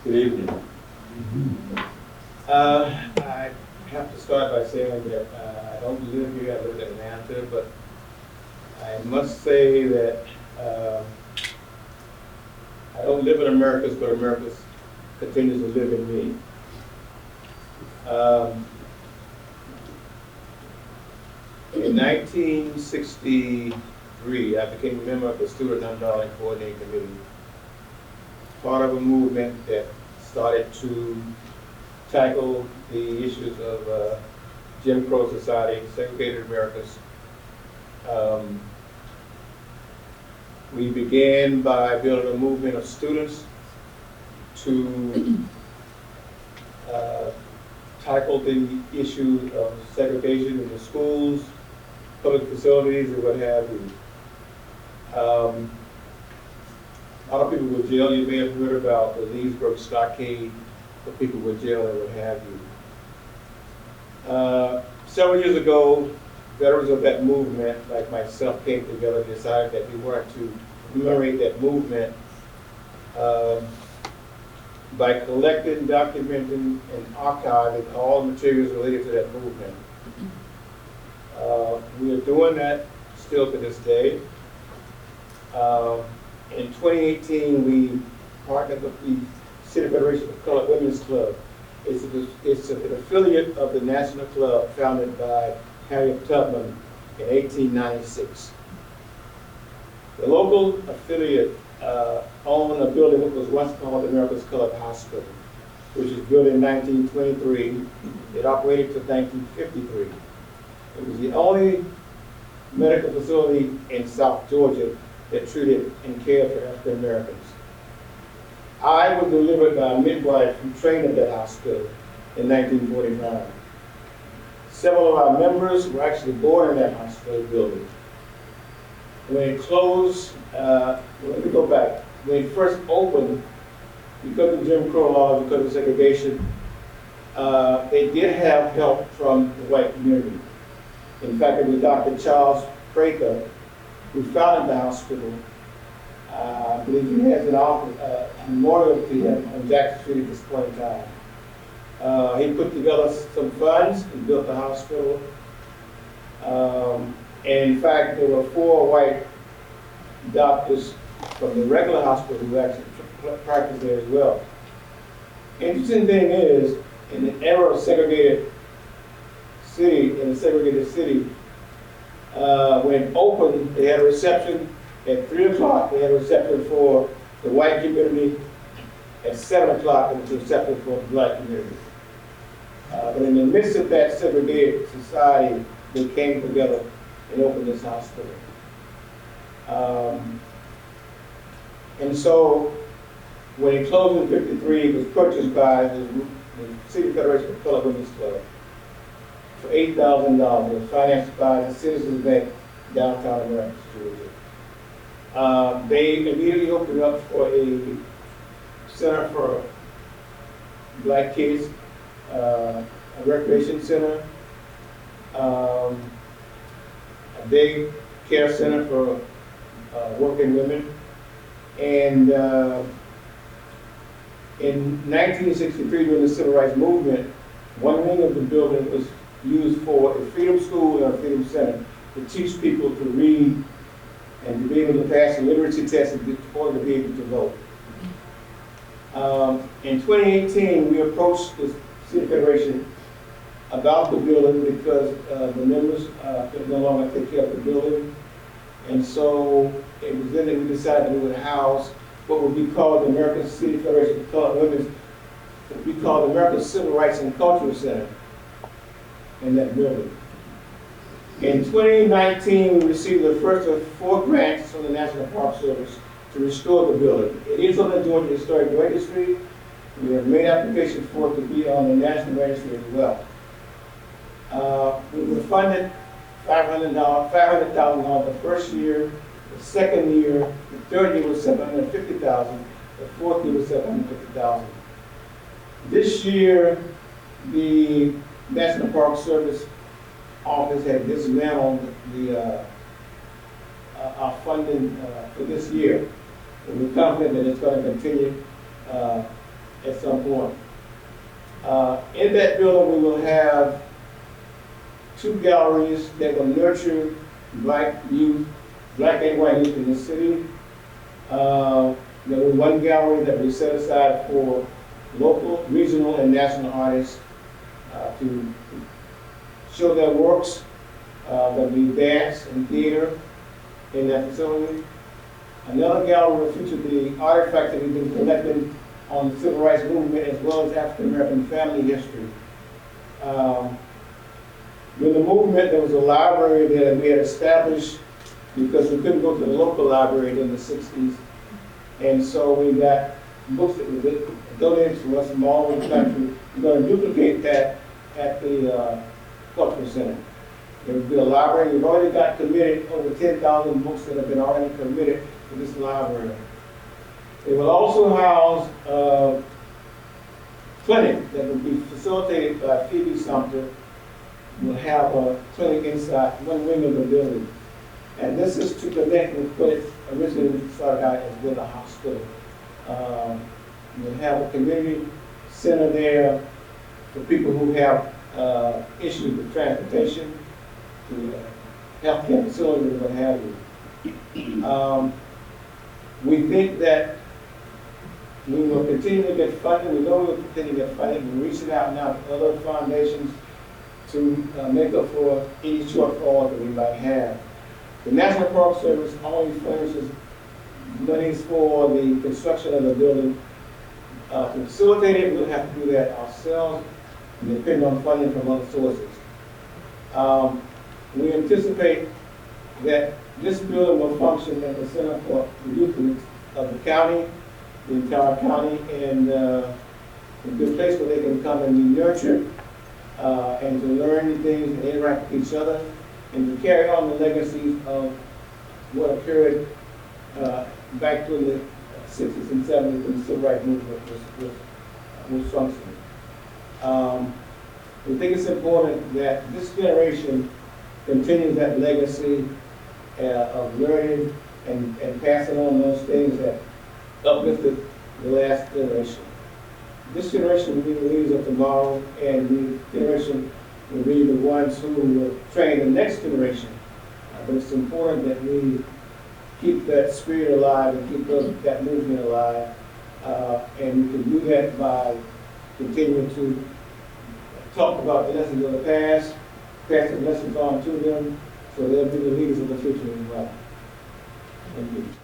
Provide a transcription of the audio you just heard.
Good evening. I have to start by saying that I don't live here, I live in Atlanta, but I must say that I don't live in Americus, but Americus continues to live in me. In 1963, I became a member of the Student Nonviolent Coordinating Committee, part of a movement that started to tackle the issues of Jim Crow society, segregated Americas. We began by building a movement of students to tackle the issue of segregation in the schools, public facilities, and what have you. A lot of people were jailed. You may have heard about the Leesburg stockade, the people were jailed and what have you. Several years ago, veterans of that movement, like myself, came together and decided that we wanted to commemorate that movement by collecting, documenting, and archiving all materials related to that movement. We are doing that still to this day. In 2018, we partnered with the City Federation of Colored Women's Club. It's an affiliate of the National Club founded by Harriet Tubman in 1896. The local affiliate owned a building that was once called America's Colored Hospital, which was built in 1923. It operated to 1953. It was the only medical facility in South Georgia that treated and cared for African Americans. I was delivered by a midwife who trained at that hospital in 1945. Several of our members were actually born in that hospital building. When it closed, let me go back. When it first opened, because of Jim Crow laws, because of segregation, they did have help from the white community. In fact, it was Dr. Charles Praker who founded the hospital. I believe he has an memorial to him on Jackson Street at this point in time. He put together some funds and built the hospital. And in fact, there were 4 white doctors from the regular hospital who actually practiced there as well. Interesting thing is, in the era of segregated city, when it opened, they had a reception at 3 o'clock. They had a reception for the white community. At 7 o'clock, it was a reception for the black community. But in the midst of that segregated society, they came together and opened this hospital. And so, when it closed in '53, it was purchased by the City Federation of Colored Women's Club for $8,000. It was financed by the Citizens Bank, downtown Americus, Georgia. They immediately opened up for a center for black kids, a recreation center, a day care center for working women. And in 1963, during the Civil Rights Movement, one wing of the building was used for a freedom school and a freedom center to teach people to read and to be able to pass the literacy test in order to be able to vote. In 2018, we approached the City Federation about the building because the members could no longer take care of the building. And so it was then that we decided we would house what would be called the American City Federation of Colored Women's, what would be called the American Civil Rights and Cultural Center in that building. In 2019, we received the first of 4 grants from the National Park Service to restore the building. It is on the Georgia Historic Registry. We have made application for it to be on the National Registry as well. We were funded $500,000 the first year, the second year, the third year was $750,000, the fourth year was $750,000. This year, the National Park Service office had dismantled our funding for this year. And we're confident that it's going to continue at some point. In that building, we will have 2 galleries that will nurture black youth, black and white youth in the city. There will be 1 gallery that we set aside for local, regional, and national artists to show their works. There'll be dance and theater in that facility. Another gallery will feature the artifacts that we've been collecting on the civil rights movement as well as African American family history. During the movement, there was a library that we had established because we couldn't go to the local library in the 60s. And so we got books that were donated to us from all over the country. We're going to duplicate that at the Cultural Center. There will be a library. We've already got committed over 10,000 books that have been already committed to this library. It will also house a clinic that will be facilitated by Phoebe Sumter. We'll have a clinic inside one wing of the building. And this is to connect with what it originally started out as being a hospital. We'll have a community center there for people who have issues with transportation, to healthcare facilities, what have you. We think that we will continue to get funding. We know we'll continue to get funding. We're reaching out now to other foundations to make up for any shortfall that we might have. The National Park Service only furnishes monies for the construction of the building. To facilitate it, we'll have to do that ourselves and depend on funding from other sources. We anticipate that this building will function as a center for the youth of the county, the entire county, and a good place where they can come and be nurtured and to learn things and interact with each other and to carry on the legacies of what occurred back in the 60s and 70s when the civil rights movement was functioning. We think it's important that this generation continues that legacy of learning and passing on those things that uplifted the last generation. This generation will be the leaders of tomorrow, and the generation will be the ones who will train the next generation. But it's important that we keep that spirit alive and keep that movement alive. And we can do that by continuing to talk about the lessons of the past, pass the lessons on to them, so they'll be the leaders of the future as well. Thank you.